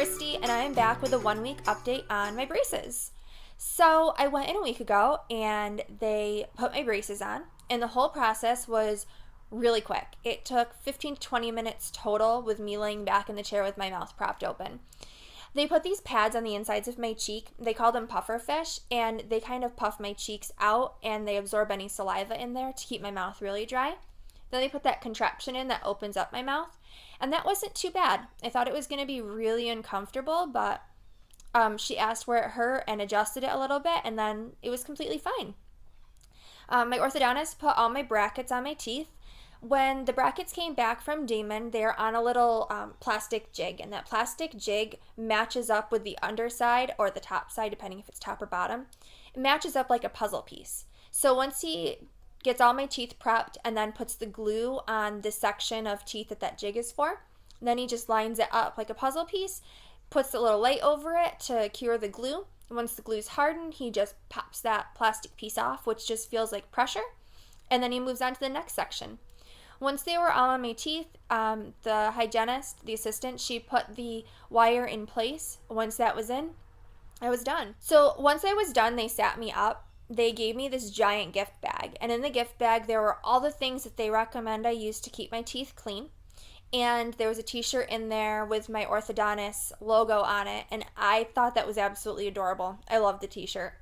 Christy, and I am back with a 1 week update on my braces. So I went in a week ago and they put my braces on, and the whole process was really quick. It took 15 to 20 minutes total with me laying back in the chair with my mouth propped open. They put these pads on the insides of my cheek. They call them puffer fish, and they kind of puff my cheeks out and they absorb any saliva in there to keep my mouth really dry. Then they put that contraption in that opens up my mouth, and that wasn't too bad. I thought it was going to be really uncomfortable, but she asked where it hurt and adjusted it a little bit, and then it was completely fine. My orthodontist put all my brackets on my teeth. When the brackets came back from Damon, they're on a little plastic jig, and that plastic jig matches up with the underside or the top side, depending if it's top or bottom. It matches up like a puzzle piece. So once he gets all my teeth prepped and then puts the glue on the section of teeth that jig is for, then he just lines it up like a puzzle piece, puts a little light over it to cure the glue. Once the glue's hardened, he just pops that plastic piece off, which just feels like pressure, and then he moves on to the next section. Once they were all on my teeth, the hygienist, the assistant, she put the wire in place. Once that was in, I was done. So once I was done, they sat me up. They gave me this giant gift bag, and in the gift bag there were all the things that they recommend I use to keep my teeth clean. And there was a t-shirt in there with my orthodontist logo on it, and I thought that was absolutely adorable. I love the t-shirt.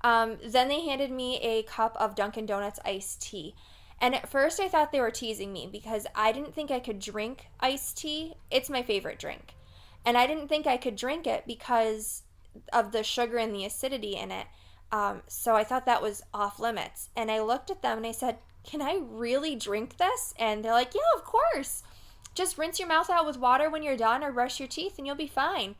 Then they handed me a cup of Dunkin' Donuts iced tea. And at first I thought they were teasing me because I didn't think I could drink iced tea. It's my favorite drink. And I didn't think I could drink it because of the sugar and the acidity in it. So I thought that was off limits. And I looked at them and I said, "Can I really drink this?" And they're like, "Yeah, of course. Just rinse your mouth out with water when you're done or brush your teeth and you'll be fine."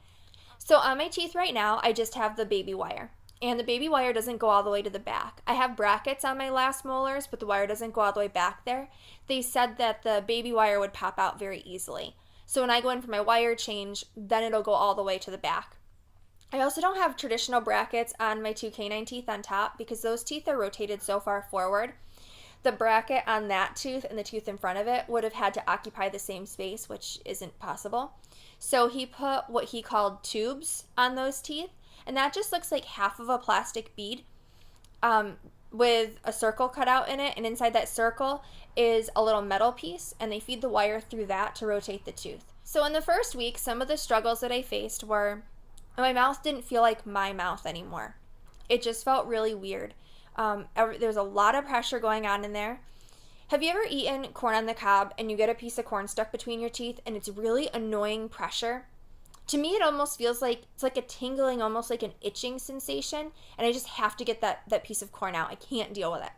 So on my teeth right now, I just have the baby wire. And the baby wire doesn't go all the way to the back. I have brackets on my last molars, but the wire doesn't go all the way back there. They said that the baby wire would pop out very easily. So when I go in for my wire change, then it'll go all the way to the back. I also don't have traditional brackets on my two canine teeth on top because those teeth are rotated so far forward. The bracket on that tooth and the tooth in front of it would have had to occupy the same space, which isn't possible. So he put what he called tubes on those teeth, and that just looks like half of a plastic bead with a circle cut out in it, and inside that circle is a little metal piece, and they feed the wire through that to rotate the tooth. So in the first week, some of the struggles that I faced were my mouth didn't feel like my mouth anymore. It just felt really weird. There's a lot of pressure going on in there. Have you ever eaten corn on the cob and you get a piece of corn stuck between your teeth and it's really annoying pressure? To me, it almost feels like it's like a tingling, almost like an itching sensation, and I just have to get that piece of corn out. I can't deal with it.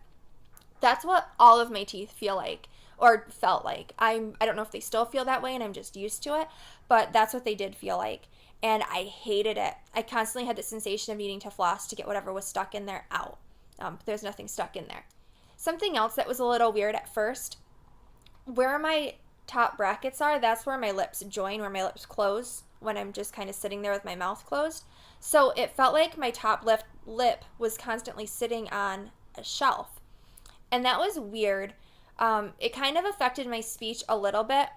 That's what all of my teeth feel like, or felt like. I don't know if they still feel that way and I'm just used to it, but that's what they did feel like. And I hated it. I constantly had the sensation of needing to floss to get whatever was stuck in there out. But there's nothing stuck in there. Something else that was a little weird at first, where my top brackets are, that's where my lips join, where my lips close when I'm just kind of sitting there with my mouth closed. So it felt like my top lip was constantly sitting on a shelf. And that was weird. It kind of affected my speech a little bit,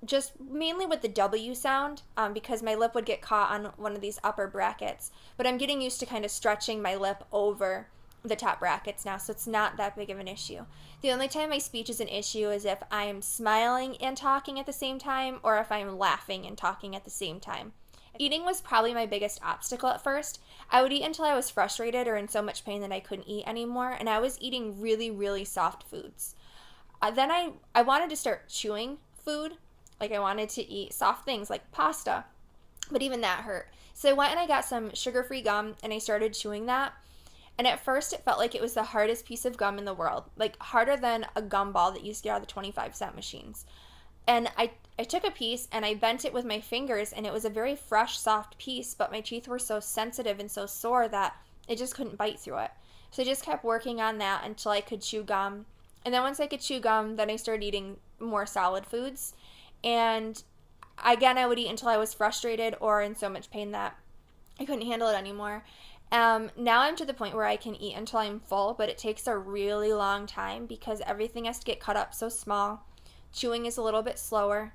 just mainly with the W sound, because my lip would get caught on one of these upper brackets. But I'm getting used to kind of stretching my lip over the top brackets now, so it's not that big of an issue. The only time my speech is an issue is if I'm smiling and talking at the same time, or if I'm laughing and talking at the same time. Eating was probably my biggest obstacle at first. I would eat until I was frustrated or in so much pain that I couldn't eat anymore, and I was eating really, really soft foods. Then I wanted to start chewing food. Like I wanted to eat soft things like pasta, but even that hurt. So I went and I got some sugar-free gum and I started chewing that. And at first it felt like it was the hardest piece of gum in the world, like harder than a gumball that you used to get out of the 25-cent machines. And I took a piece and I bent it with my fingers, and it was a very fresh, soft piece, but my teeth were so sensitive and so sore that I just couldn't bite through it. So I just kept working on that until I could chew gum. And then once I could chew gum, then I started eating more solid foods. And again, I would eat until I was frustrated or in so much pain that I couldn't handle it anymore. Now I'm to the point where I can eat until I'm full, but it takes a really long time because everything has to get cut up so small. Chewing is a little bit slower.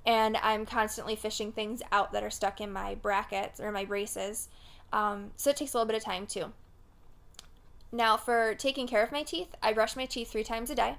and I'm constantly fishing things out that are stuck in my brackets or my braces. So it takes a little bit of time too. Now, for taking care of my teeth, I brush my teeth 3 times a day.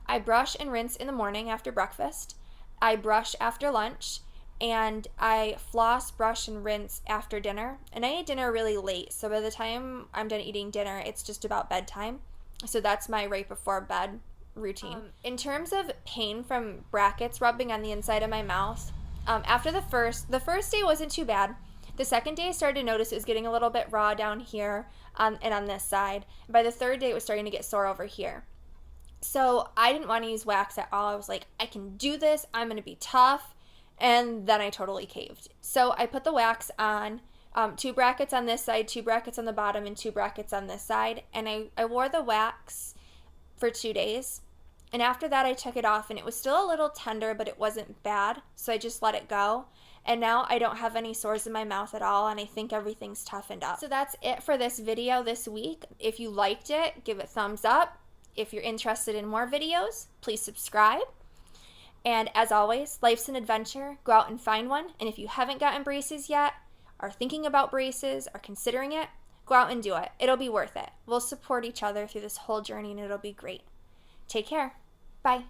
I brush and rinse in the morning after breakfast. I brush after lunch, and I floss, brush, and rinse after dinner. And I eat dinner really late, so by the time I'm done eating dinner, it's just about bedtime. So that's my right before bed routine. In terms of pain from brackets rubbing on the inside of my mouth, after the first day wasn't too bad. The second day I started to notice it was getting a little bit raw down here and on this side. By the third day it was starting to get sore over here. So I didn't want to use wax at all. I was like, I can do this. I'm going to be tough. And then I totally caved. So I put the wax on, 2 brackets on this side, 2 brackets on the bottom, and 2 brackets on this side. And I wore the wax for 2 days. And after that, I took it off, and it was still a little tender, but it wasn't bad. So I just let it go. And now I don't have any sores in my mouth at all, and I think everything's toughened up. So that's it for this video this week. If you liked it, give it a thumbs up. If you're interested in more videos, please subscribe. And as always, life's an adventure. Go out and find one. And if you haven't gotten braces yet, are thinking about braces, are considering it, go out and do it. It'll be worth it. We'll support each other through this whole journey, and it'll be great. Take care. Bye.